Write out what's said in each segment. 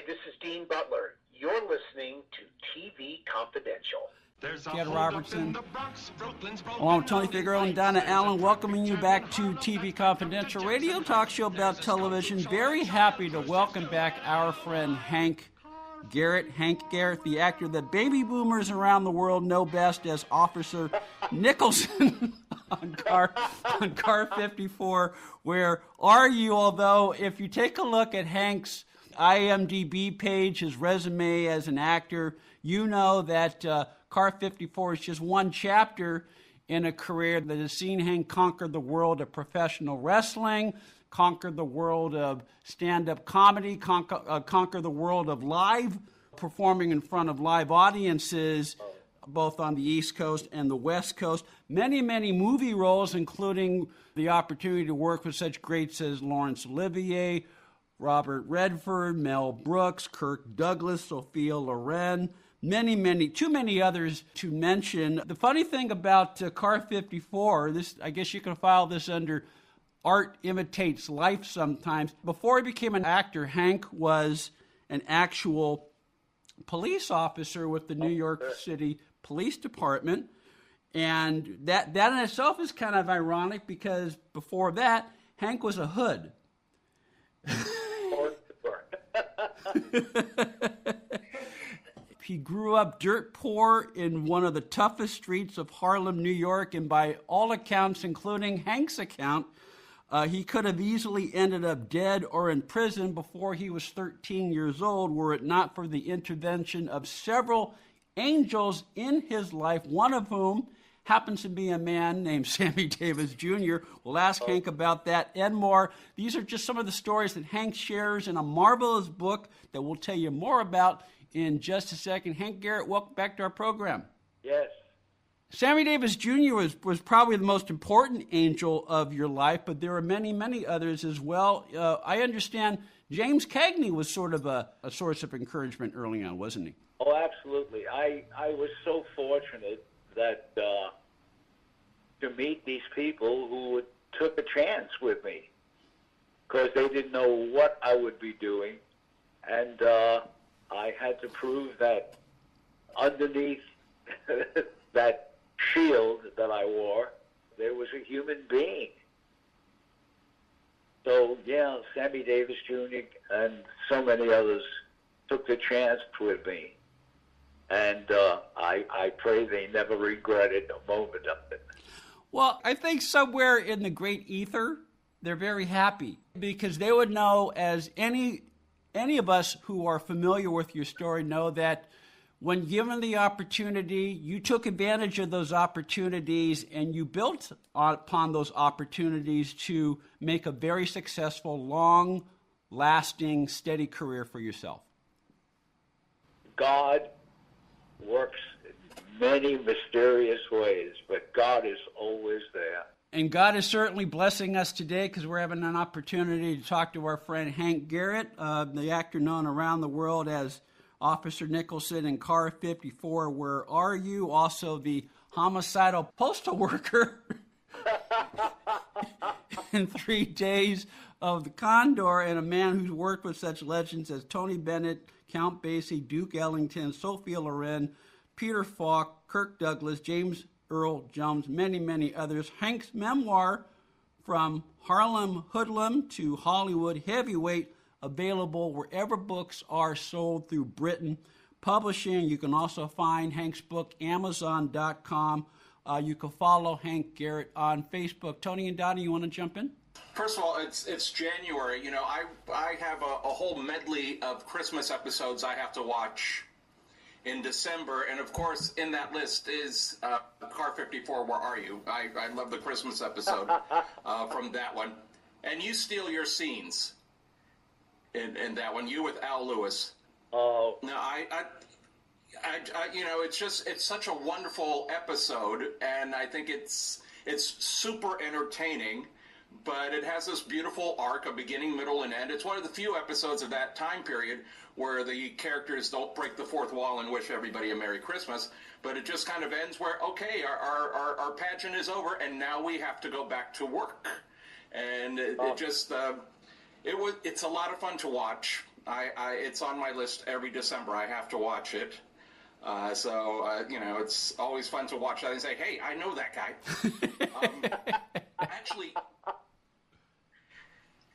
this is Dean Butler. You're listening to TV Confidential. Ted Robertson, along with Tony Figueroa and Donna Allen, welcoming you back to TV Confidential, radio talk show about television. Very happy to welcome back our friend Hank Garrett. Hank Garrett, the actor that baby boomers around the world know best as Officer Nicholson on Car 54. Where are you? Although, if you take a look at Hank's IMDb page, his resume as an actor, you know that Car 54 is just one chapter in a career that has seen Hank conquer the world of professional wrestling, conquer the world of stand-up comedy, conquer the world of live performing in front of live audiences, both on the East Coast and the West Coast. Many, many movie roles, including the opportunity to work with such greats as Laurence Olivier, Robert Redford, Mel Brooks, Kirk Douglas, Sophia Loren, too many others to mention. The funny thing about Car 54, this, I guess you can file this under art imitates life sometimes. Before he became an actor, Hank was an actual police officer with the New York City Police Department. And that in itself is kind of ironic because before that, Hank was a hood. He grew up dirt poor in one of the toughest streets of Harlem, New York, and by all accounts, including Hank's account, he could have easily ended up dead or in prison before he was 13 years old, were it not for the intervention of several angels in his life, one of whom happens to be a man named Sammy Davis Jr. We'll ask Hank about that and more. These are just some of the stories that Hank shares in a marvelous book that we'll tell you more about in just a second. Hank Garrett, welcome back to our program. Yes. Sammy Davis Jr. was probably the most important angel of your life, but there are many, many others as well. I understand James Cagney was sort of a source of encouragement early on, wasn't he? Oh, absolutely. I was so fortunate that to meet these people who took a chance with me because they didn't know what I would be doing, and I had to prove that underneath that shield that I wore, there was a human being. So, yeah, Sammy Davis Jr. and so many others took the chance with me. And I pray they never regretted a moment of it. Well, I think somewhere in the great ether, they're very happy because they would know, as any of us who are familiar with your story know, that when given the opportunity, you took advantage of those opportunities and you built upon those opportunities to make a very successful, long-lasting, steady career for yourself. God works in many mysterious ways, but God is always there. And God is certainly blessing us today because we're having an opportunity to talk to our friend Hank Garrett, the actor known around the world as Officer Nicholson in Car 54. Where are you? Also the homicidal postal worker in 3 Days of the Condor, and a man who's worked with such legends as Tony Bennett, Count Basie, Duke Ellington, Sophia Loren, Peter Falk, Kirk Douglas, James Earl Jones, many, many others. Hank's memoir, From Harlem Hoodlum to Hollywood Heavyweight, available wherever books are sold through Britain Publishing. You can also find Hank's book, Amazon.com. You can follow Hank Garrett on Facebook. Tony and Donnie, you want to jump in? First of all, it's January. You know, I have a whole medley of Christmas episodes I have to watch in December, and of course, in that list is Car 54, Where Are You? I love the Christmas episode from that one. And you steal your scenes in that one, you with Al Lewis. Oh. No, I you know, it's such a wonderful episode, and I think it's super entertaining, but it has this beautiful arc, a beginning, middle, and end. It's one of the few episodes of that time period where the characters don't break the fourth wall and wish everybody a Merry Christmas, but it just kind of ends where, okay, our pageant is over, and now we have to go back to work. And it's a lot of fun to watch. It's on my list every December. I have to watch it. It's always fun to watch that and say, hey, I know that guy. Actually,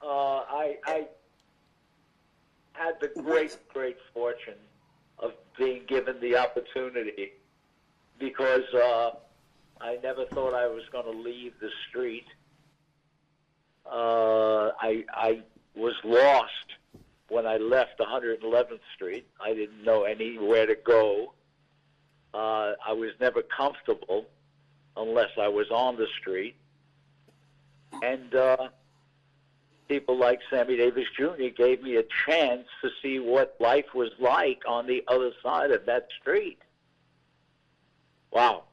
I had the great fortune of being given the opportunity because I never thought I was going to leave the street. I was lost when I left 111th Street. I didn't know anywhere to go. I was never comfortable unless I was on the street. And people like Sammy Davis Jr. gave me a chance to see what life was like on the other side of that street. Wow.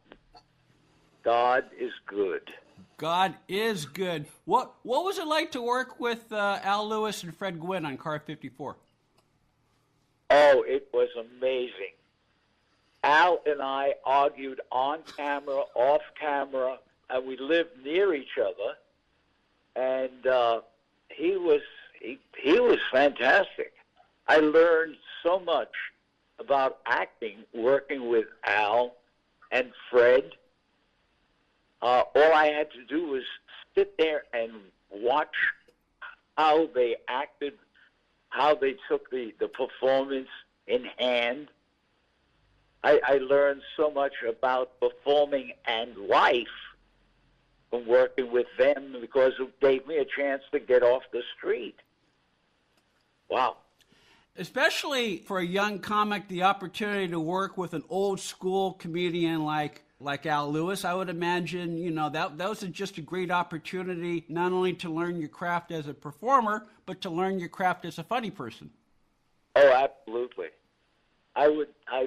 God is good. God is good. What was it like to work with Al Lewis and Fred Gwynn on Car 54? Oh, it was amazing. Al and I argued on camera, off camera, and we lived near each other. And he was fantastic. I learned so much about acting working with Al and Fred. All I had to do was sit there and watch how they acted, how they took the performance in hand. I learned so much about performing and life from working with them because it gave me a chance to get off the street. Wow. Especially for a young comic, the opportunity to work with an old school comedian like Al Lewis, I would imagine, that was just a great opportunity not only to learn your craft as a performer, but to learn your craft as a funny person. Oh, absolutely. I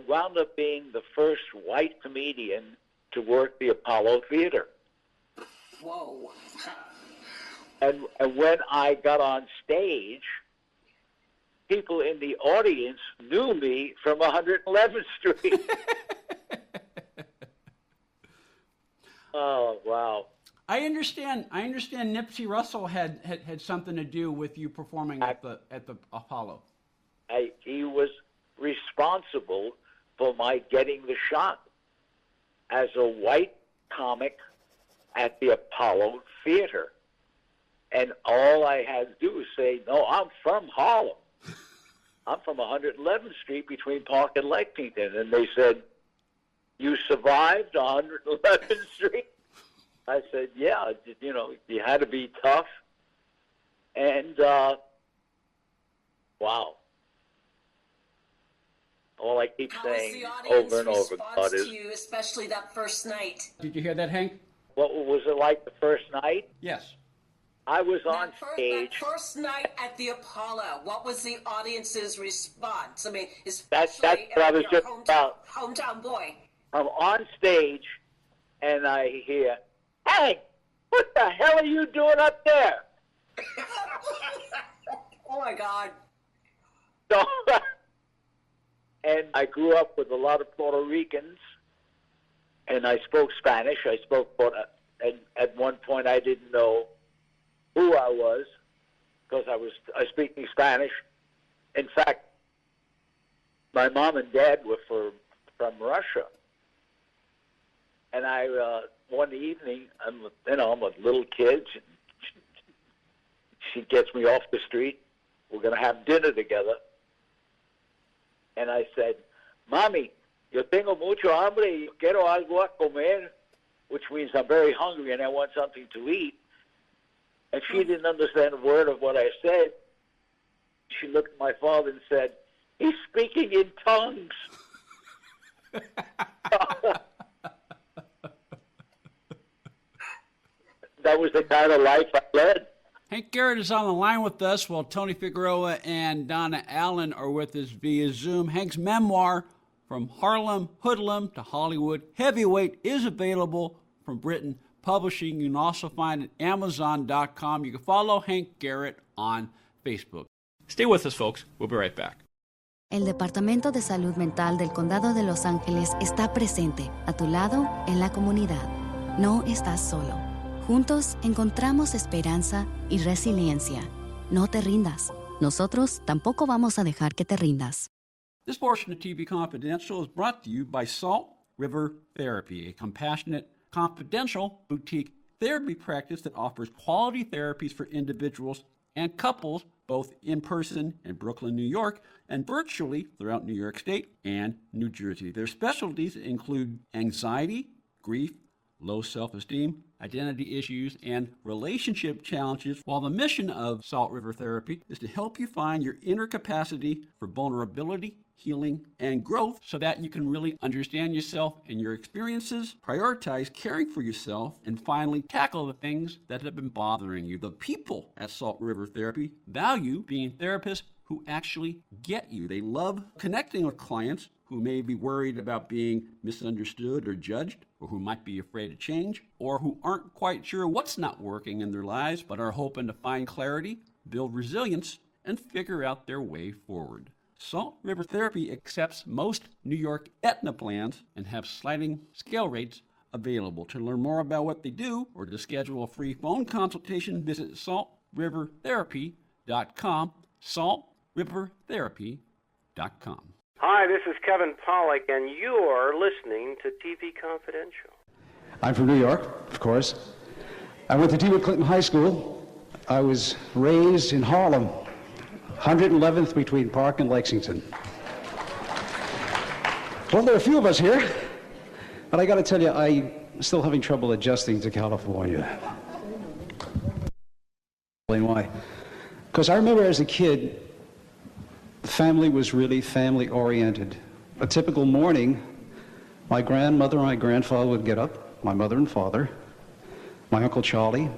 wound up being the first white comedian to work the Apollo Theater. Whoa. And when I got on stage, people in the audience knew me from 111th Street. Oh, wow. I understand Nipsey Russell had something to do with you performing at the Apollo. He was responsible for my getting the shot as a white comic at the Apollo Theater. And all I had to do was say, no, I'm from Harlem. I'm from 111th Street between Park and Lexington. And they said, you survived 111th Street? I said, yeah, you had to be tough. And, wow. All I keep saying over and over, God, is... to you, especially that first night? Did you hear that, Hank? What was it like the first night? Yes. I was on stage. That first night at the Apollo, what was the audience's response? I mean, that's especially what I was just about. Hometown boy. I'm on stage, and I hear, hey, what the hell are you doing up there? Oh, my God. So, and I grew up with a lot of Puerto Ricans, and I spoke Spanish. I spoke and at one point I didn't know who I was because I was speaking Spanish. In fact, my mom and dad were from Russia. And one evening, I'm a little kid. She gets me off the street. We're going to have dinner together. And I said, Mommy, yo tengo mucho hambre y quiero algo a comer, which means I'm very hungry and I want something to eat. And she didn't understand a word of what I said. She looked at my father and said, he's speaking in tongues. That was the kind of life I led. Hank Garrett is on the line with us while Tony Figueroa and Donna Allen are with us via Zoom. Hank's memoir, From Harlem Hoodlum to Hollywood Heavyweight, is available from Britain Publishing. You can also find it at Amazon.com. You can follow Hank Garrett on Facebook. Stay with us, folks. We'll be right back. El Departamento de Salud Mental del Condado de Los Ángeles está presente, a tu lado, en la comunidad. No estás solo. Juntos encontramos esperanza y resiliencia. No te rindas. nosotros tampoco vamos a dejar que te rindas. This portion of TV Confidential is brought to you by Salt River Therapy, a compassionate, confidential boutique therapy practice that offers quality therapies for individuals and couples, both in person in Brooklyn, New York, and virtually throughout New York State and New Jersey. Their specialties include anxiety, grief, low self-esteem, identity issues, and relationship challenges, while the mission of Salt River Therapy is to help you find your inner capacity for vulnerability, healing, and growth so that you can really understand yourself and your experiences, prioritize caring for yourself, and finally tackle the things that have been bothering you. The people at Salt River Therapy value being therapists who actually get you. They love connecting with clients who may be worried about being misunderstood or judged, or who might be afraid of change, or who aren't quite sure what's not working in their lives, but are hoping to find clarity, build resilience, and figure out their way forward. Salt River Therapy accepts most New York Aetna plans and have sliding scale rates available. To learn more about what they do or to schedule a free phone consultation, visit saltrivertherapy.com, saltrivertherapy.com. Hi, this is Kevin Pollak, and you're listening to TV Confidential. I'm from New York, of course. I went to T.W. Clinton High School. I was raised in Harlem, 111th between Park and Lexington. Well, there are a few of us here, but I got to tell you, I'm still having trouble adjusting to California. Explain why. Because I remember as a kid, the family was really family-oriented. A typical morning, my grandmother and my grandfather would get up, my mother and father, my Uncle Charlie,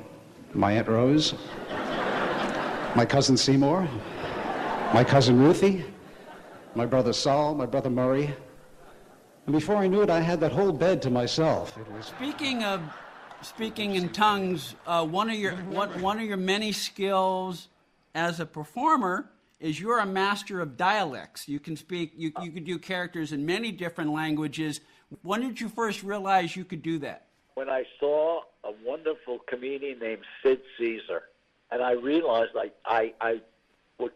my Aunt Rose, my cousin Seymour, my cousin Ruthie, my brother Saul, my brother Murray. And before I knew it, I had that whole bed to myself. It was... Speaking in tongues, one of your many skills as a performer is you're a master of dialects. You can speak, you can do characters in many different languages. When did you first realize you could do that? When I saw a wonderful comedian named Sid Caesar, and I realized I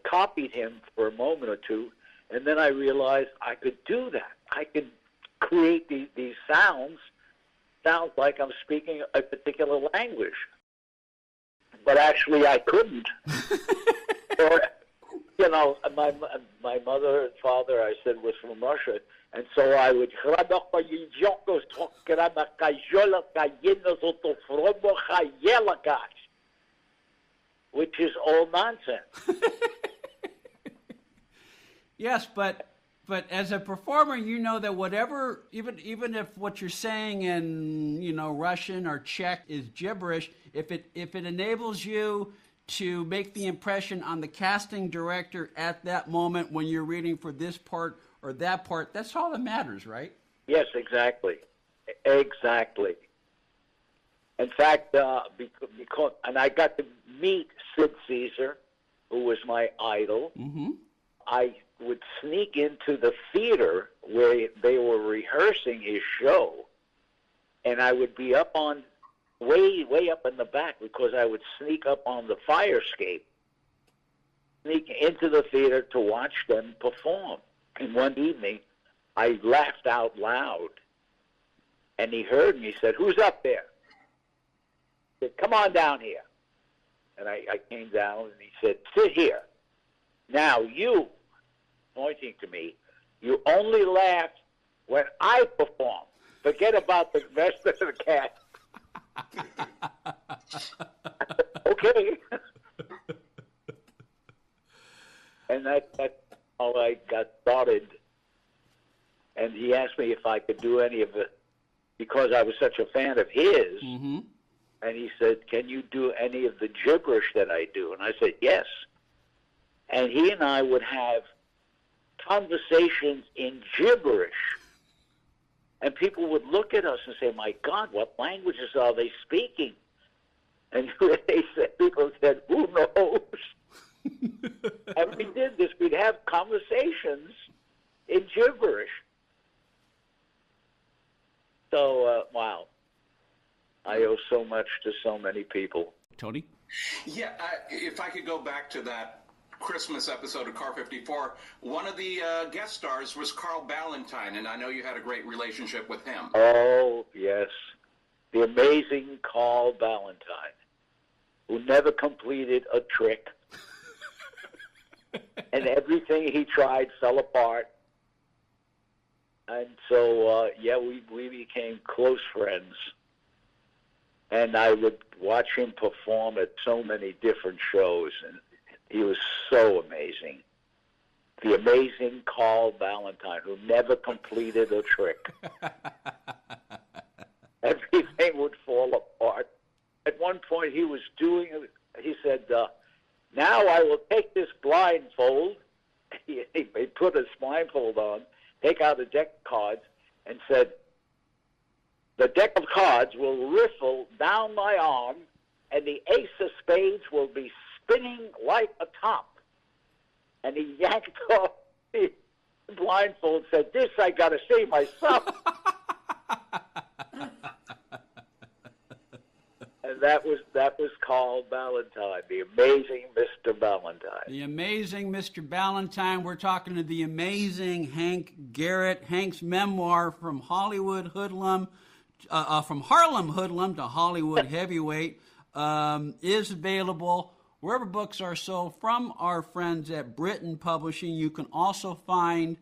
copied him for a moment or two, and then I realized I could do that. I could create these sounds like I'm speaking a particular language. But actually I couldn't. Or, you know, my mother and father, I said, was from Russia, and so I would, which is all nonsense. Yes, but as a performer, you know that whatever, even if what you're saying in, you know, Russian or Czech is gibberish, if it enables you to make the impression on the casting director at that moment when you're reading for this part or that part, that's all that matters, right? Yes, exactly. Exactly. In fact, because and I got to meet Sid Caesar, who was my idol. Mm-hmm. I would sneak into the theater where they were rehearsing his show, and I would be up on way up in the back because I would sneak up on the fire escape, sneak into the theater to watch them perform. And one evening, I laughed out loud, and he heard me. He said, "Who's up there?" I said, "Come on down here." And I came down, and he said, "Sit here. Now you," pointing to me, "you only laugh when I perform. Forget about the rest of the cast." Okay. And that's how I got started. And he asked me if I could do any of it because I was such a fan of his. Mm-hmm. And he said, "Can you do any of the gibberish that I do?" And I said, "Yes." And he and I would have conversations in gibberish. And people would look at us and say, "My God, what languages are they speaking?" And people said, "Who knows?" And we did this. We'd have conversations in gibberish. So, wow. I owe so much to so many people. Tony? Yeah, if I could go back to that Christmas episode of Car 54, one of the guest stars was Carl Ballantine, and I know you had a great relationship with him. Oh, yes. The amazing Carl Ballantine, who never completed a trick. And everything he tried fell apart. And so, we became close friends. And I would watch him perform at so many different shows, and he was so amazing. The amazing Carl Ballantine, who never completed a trick. Everything would fall apart. At one point, he said, now I will take this blindfold. He put his blindfold on, take out a deck of cards, and said, the deck of cards will riffle down my arm, and the ace of spades will be spinning like a top. And he yanked off the blindfold and said, this I got to see myself. And that was Carl Ballantine, the amazing Mr. Ballantine. The amazing Mr. Ballantine. We're talking to the amazing Hank Garrett. Hank's memoir, From Hollywood Hoodlum, from Harlem Hoodlum to Hollywood Heavyweight, is available wherever books are sold from our friends at Britain Publishing. You can also find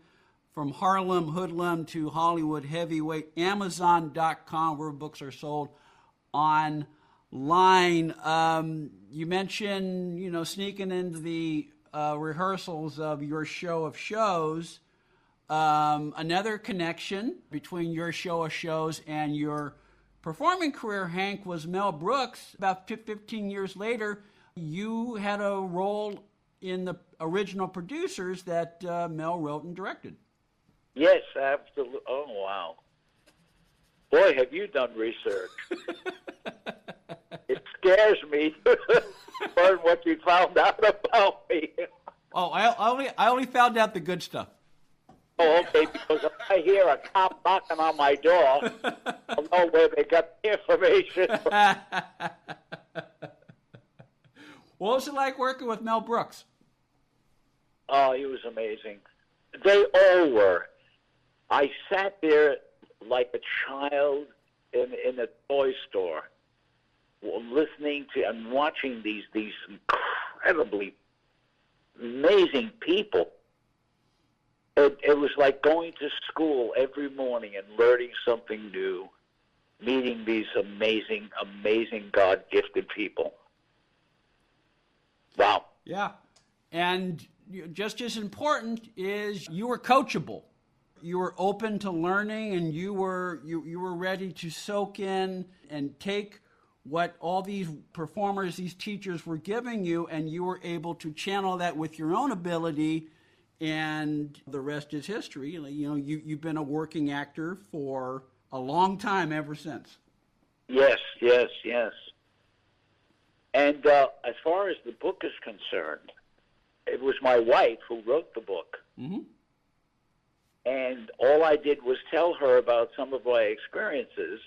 From Harlem Hoodlum to Hollywood Heavyweight, Amazon.com, where books are sold online. You mentioned, sneaking into the rehearsals of your show of shows. Another connection between your show of shows and your performing career, Hank, was Mel Brooks. About 15 years later, you had a role in the original producers that Mel wrote and directed. Yes, absolutely. Oh, wow. Boy, have you done research. It scares me to learn what you found out about me. Oh, I only found out the good stuff. Oh, okay, because if I hear a cop knocking on my door, I'll know where they got the information. What was it like working with Mel Brooks? Oh, he was amazing. They all were. I sat there like a child in a toy store, listening to and watching these incredibly amazing people. It was like going to school every morning and learning something new, meeting these amazing, amazing God-gifted people. Wow. Yeah. And just as important is you were coachable. You were open to learning, and you were ready to soak in and take what all these performers, these teachers were giving you, and you were able to channel that with your own ability, and the rest is history. You've been a working actor for a long time ever since. Yes. And as far as the book is concerned, it was my wife who wrote the book. Mm-hmm. And all I did was tell her about some of my experiences,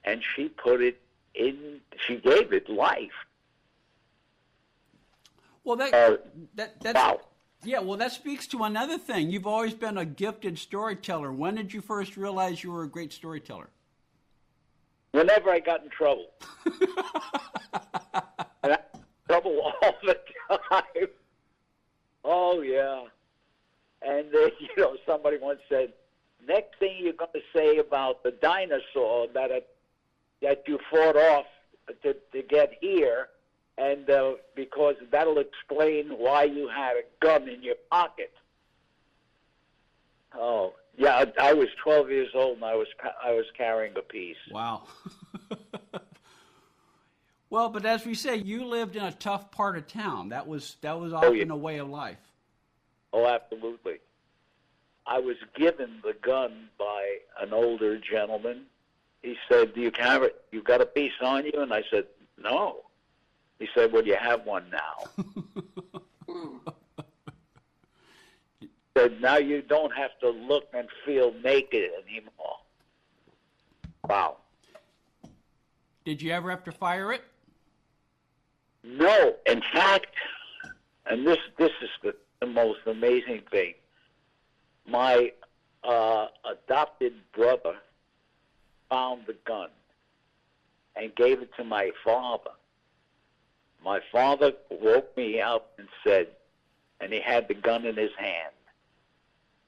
and she put it in, she gave it life. Well, that's... Wow. Yeah, well, that speaks to another thing. You've always been a gifted storyteller. When did you first realize you were a great storyteller? Whenever I got in trouble. And I got in trouble all the time. Oh, yeah. And, somebody once said, next thing you're going to say about the dinosaur that you fought off to get here, and because that'll explain why you had a gun in your pocket. Oh, yeah, I was 12 years old, and I was carrying a piece. Wow. Well, but as we say, you lived in a tough part of town. That was often a way of life. Oh, absolutely. I was given the gun by an older gentleman. He said, "Do you have it? You got a piece on you?" And I said, "No." He said, "Well, you have one now." He said, "Now you don't have to look and feel naked anymore." Wow. Did you ever have to fire it? No. In fact, And this is the most amazing thing. My adopted brother found the gun and gave it to my father. My father woke me up and said, and he had the gun in his hand.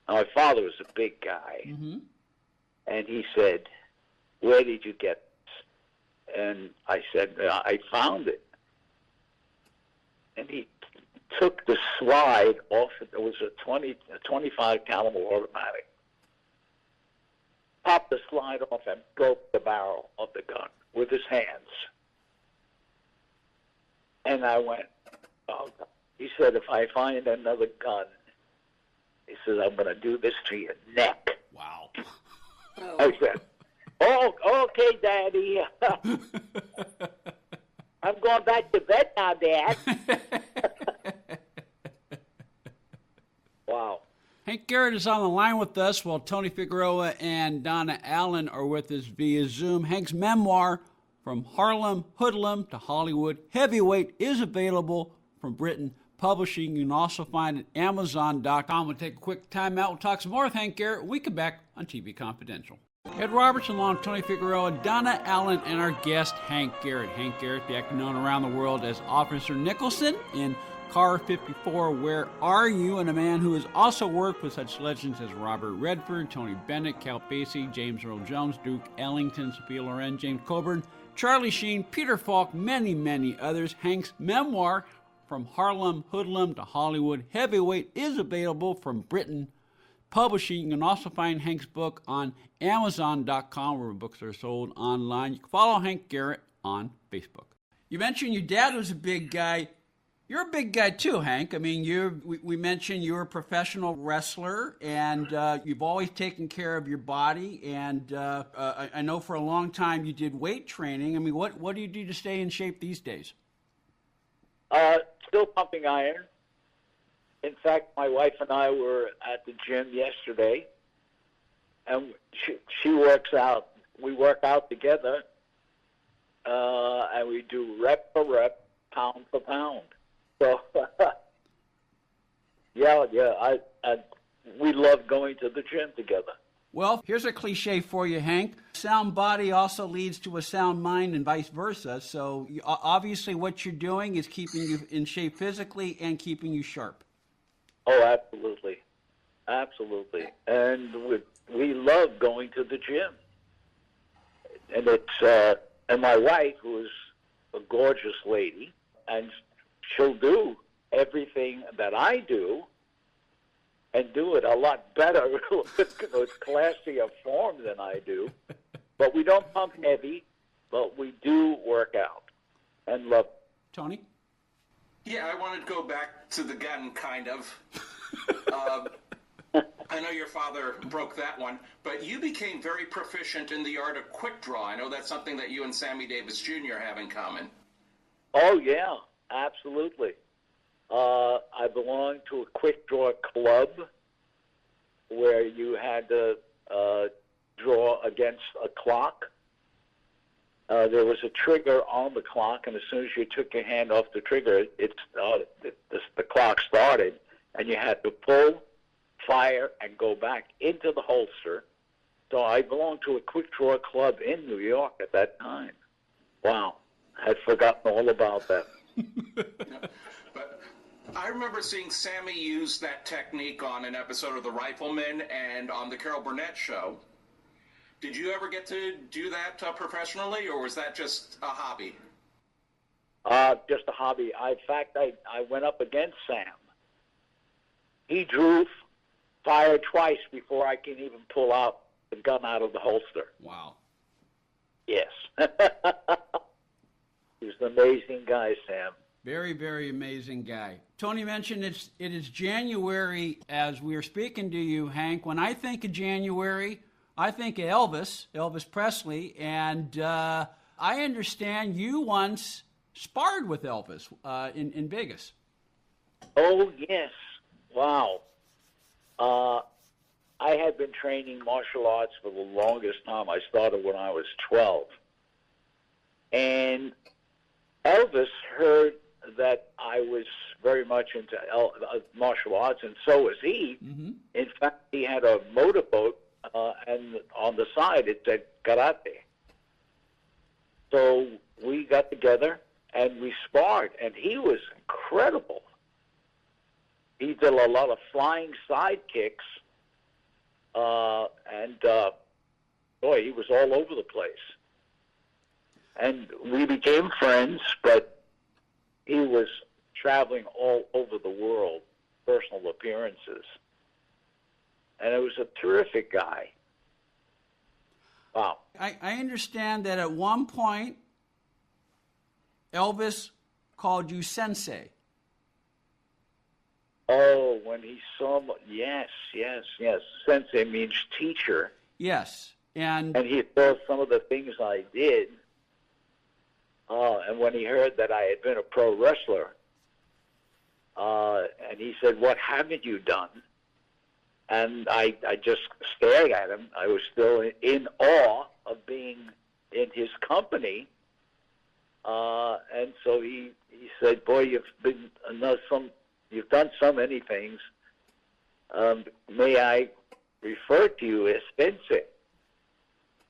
Now, my father was a big guy. Mm-hmm. And he said, "Where did you get this?" And I said, "I found it." And he took the slide off. It was a 25 caliber automatic. Popped the slide off and broke the barrel of the gun with his hands. And I went, "Oh." He said, "If I find another gun," he says, "I'm going to do this to your neck." Wow. I said, "Oh, okay, Daddy. I'm going back to bed now, Dad." Wow. Hank Garrett is on the line with us while Tony Figueroa and Donna Allen are with us via Zoom. Hank's memoir, From Harlem Hoodlum to Hollywood Heavyweight, is available from Britain Publishing. You can also find it at Amazon.com. We'll take a quick time out. We'll talk some more with Hank Garrett when we come back on TV Confidential. Ed Robertson, along with Tony Figueroa, Donna Allen, and our guest, Hank Garrett. Hank Garrett, the actor known around the world as Officer Nicholson in Car 54, Where Are You? And a man who has also worked with such legends as Robert Redford, Tony Bennett, Cal Basie, James Earl Jones, Duke Ellington, Sophia Loren, James Coburn, Charlie Sheen, Peter Falk, many, many others. Hank's memoir, From Harlem Hoodlum to Hollywood Heavyweight, is available from Britain Publishing. You can also find Hank's book on Amazon.com, where books are sold online. You can follow Hank Garrett on Facebook. You mentioned your dad was a big guy. You're a big guy too, Hank. I mean, we mentioned you're a professional wrestler, and you've always taken care of your body. And I know for a long time you did weight training. I mean, what do you do to stay in shape these days? Still pumping iron. In fact, my wife and I were at the gym yesterday, and she works out. We work out together, and we do rep for rep, pound for pound. So, we love going to the gym together. Well, here's a cliche for you, Hank. Sound body also leads to a sound mind and vice versa. So obviously what you're doing is keeping you in shape physically and keeping you sharp. Oh, absolutely. Absolutely. And we love going to the gym. And it's and my wife, who is a gorgeous lady, and she'll do everything that I do and do it a lot better with classier form than I do. But we don't pump heavy, but we do work out and love it. Tony? Yeah, I wanted to go back to the gun, kind of. I know your father broke that one, but you became very proficient in the art of quick draw. I know that's something that you and Sammy Davis Jr. have in common. Oh, yeah, absolutely. I belonged to a quick draw club where you had to draw against a clock. There was a trigger on the clock, and as soon as you took your hand off the trigger, the clock started, and you had to pull, fire, and go back into the holster. So I belonged to a quick draw club in New York at that time. Wow, I had forgotten all about that. But I remember seeing Sammy use that technique on an episode of The Rifleman and on the Carol Burnett show. Did you ever get to do that professionally, or was that just a hobby? Just a hobby. In fact, I went up against Sam. He drew fire twice before I can even pull out the gun out of the holster. Wow. Yes. He's an amazing guy, Sam. Very, very amazing guy. Tony mentioned it is January as we are speaking to you, Hank. When I think of January, I think of Elvis Presley, and I understand you once sparred with Elvis in Vegas. Oh, yes. Wow. I had been training martial arts for the longest time. I started when I was 12. And Elvis heard that I was very much into martial arts, and so was he. Mm-hmm. In fact, he had a motorboat, and on the side it said karate. So we got together and we sparred, and he was incredible. He did a lot of flying side kicks, and boy, he was all over the place. And we became friends, but he was traveling all over the world, personal appearances. And it was a terrific guy. Wow. I understand that at one point, Elvis called you sensei. Oh, when he saw me, yes. Sensei means teacher. Yes. And he saw some of the things I did. And when he heard that I had been a pro wrestler, and he said, "What haven't you done?" And I just stared at him. I was still in awe of being in his company. And so he said, "Boy, you've done so many things. May I refer to you as sensei?"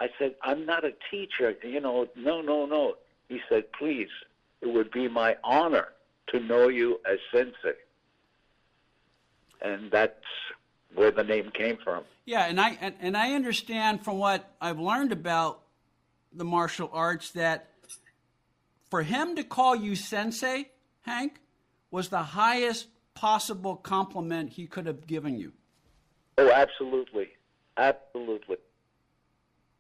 I said, "I'm not a teacher. No. He said, "Please, it would be my honor to know you as sensei." And that's where the name came from. Yeah, and I understand from what I've learned about the martial arts that for him to call you sensei, Hank, was the highest possible compliment he could have given you. Oh, absolutely. Absolutely.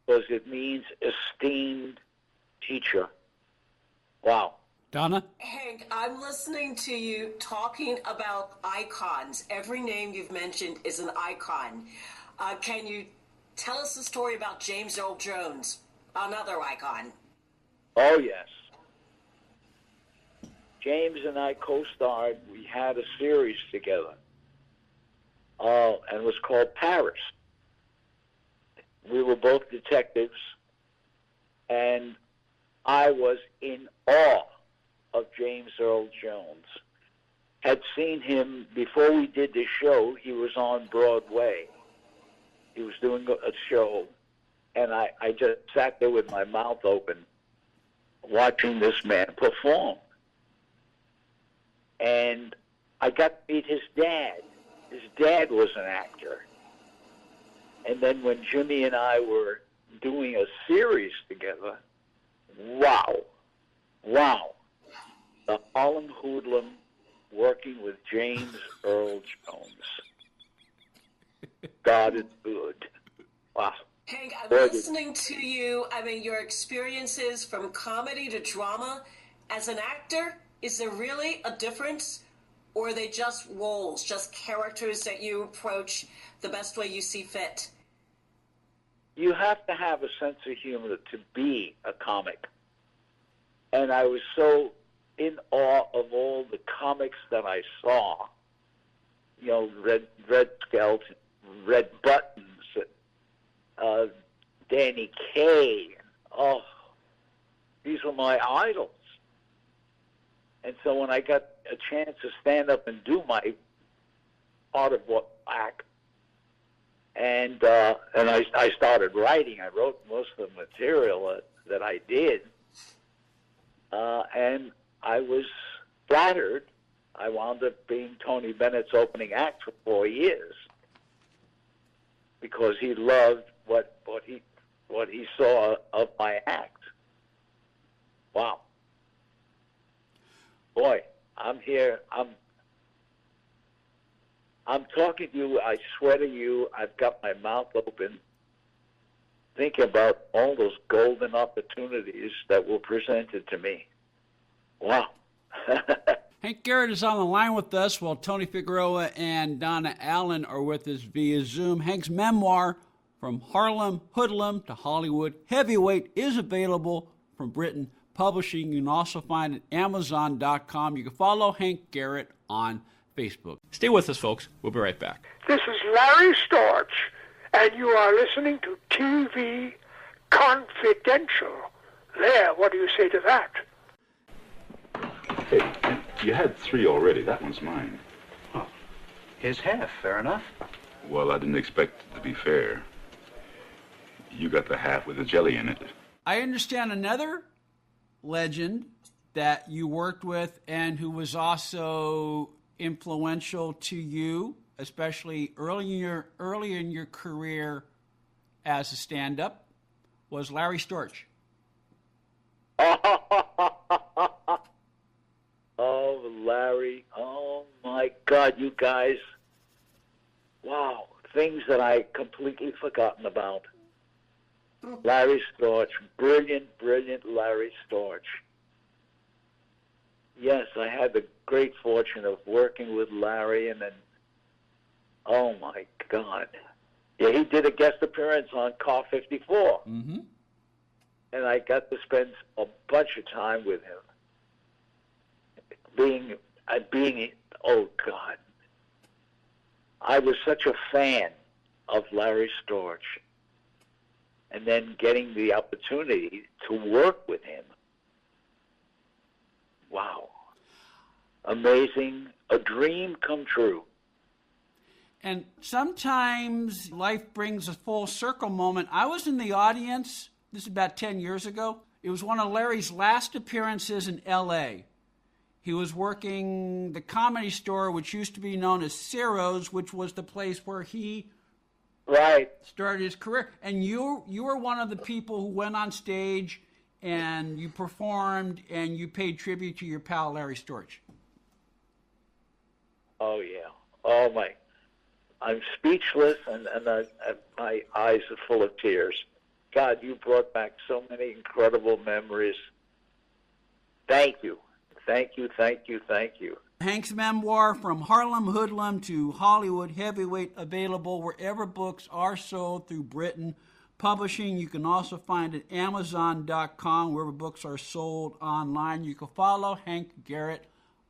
Because it means esteemed teacher. Wow. Donna? Hank, I'm listening to you talking about icons. Every name you've mentioned is an icon. Can you tell us the story about James Earl Jones, another icon? Oh, yes. James and I co-starred. We had a series together. And it was called Paris. We were both detectives, and I was in awe of James Earl Jones. Had seen him before we did the show. He was on Broadway. He was doing a show, and I just sat there with my mouth open watching this man perform. And I got to meet his dad. His dad was an actor. And then when Jimmy and I were doing a series together, wow. The Harlem Hoodlum working with James Earl Jones. God is good. Wow. Hank, I'm listening to you. I mean, your experiences from comedy to drama. As an actor, is there really a difference? Or are they just roles, just characters that you approach the best way you see fit? You have to have a sense of humor to be a comic. And I was so in awe of all the comics that I saw. Red Skelton, Red Buttons, Danny Kaye. Oh, these were my idols. And so when I got a chance to stand up and do my part of what act, and I started writing. I wrote most of the material that I did, and I was flattered. I wound up being Tony Bennett's opening act for 4 years because he loved what he saw of my act. Wow. Boy, I'm here. I'm talking to you. I swear to you, I've got my mouth open, thinking about all those golden opportunities that were presented to me. Wow. Hank Garrett is on the line with us while Tony Figueroa and Donna Allen are with us via Zoom. Hank's memoir, From Harlem Hoodlum to Hollywood Heavyweight, is available from Britain Publishing. You can also find it at Amazon.com. You can follow Hank Garrett on Facebook. Stay with us, folks. We'll be right back. This is Larry Storch, and you are listening to TV Confidential. There, what do you say to that? You had 3 already. That one's mine. Oh, his half, fair enough. Well, I didn't expect it to be fair. You got the half with the jelly in it. I understand another legend that you worked with and who was also influential to you, especially early in your career as a stand-up, was Larry Storch. Oh, Larry. Oh, my God, you guys. Wow. Things that I completely forgotten about. Larry Storch. Brilliant, brilliant Larry Storch. Yes, I had the great fortune of working with Larry, and then, oh, my God. Yeah, he did a guest appearance on Car 54. Mm-hmm. And I got to spend a bunch of time with him. Being, oh, God. I was such a fan of Larry Storch. And then getting the opportunity to work with him. Wow. Amazing. A dream come true. And sometimes life brings a full circle moment. I was in the audience, this is about 10 years ago. It was one of Larry's last appearances in L.A. He was working the Comedy Store, which used to be known as Ciro's, which was the place where he started his career. And you were one of the people who went on stage and you performed and you paid tribute to your pal Larry Storch. Oh, yeah. Oh, my. I'm speechless, and my eyes are full of tears. God, you brought back so many incredible memories. Thank you. Thank you, thank you, thank you. Hank's memoir, From Harlem Hoodlum to Hollywood Heavyweight, available wherever books are sold through Britain Publishing. You can also find it at Amazon.com, wherever books are sold online. You can follow Hank Garrett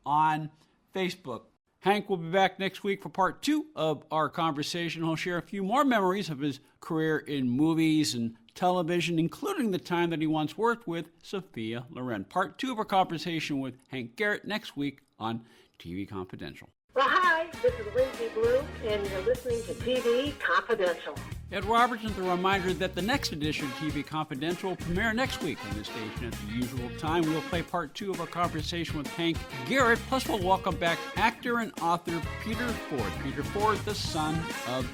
on Facebook. Hank will be back next week for part 2 of our conversation. He'll share a few more memories of his career in movies and television, including the time that he once worked with Sophia Loren. Part 2 of our conversation with Hank Garrett next week on TV Confidential. Well, hi, this is Lindsay Blue, and you're listening to TV Confidential. Ed Robertson with a reminder that the next edition of TV Confidential will premiere next week on this station at the usual time. We'll play part 2 of our conversation with Hank Garrett, plus we'll welcome back actor and author Peter Ford. Peter Ford, the son of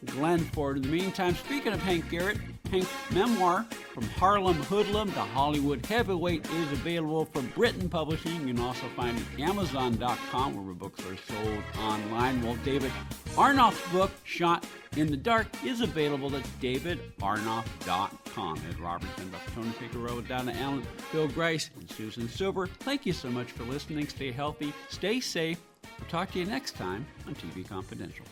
Glenn Ford. In the meantime, speaking of Hank Garrett, Hank's memoir, From Harlem Hoodlum to Hollywood Heavyweight, is available from Britain Publishing. You can also find it at Amazon.com, where books are sold online. Well, David Arnoff's book, Shot in the Dark, is available at davidarnoff.com. Ed Robertson, Dr. Tony Figueroa, Donna Allen, Bill Grice, and Susan Silver. Thank you so much for listening. Stay healthy, stay safe. We'll talk to you next time on TV Confidential.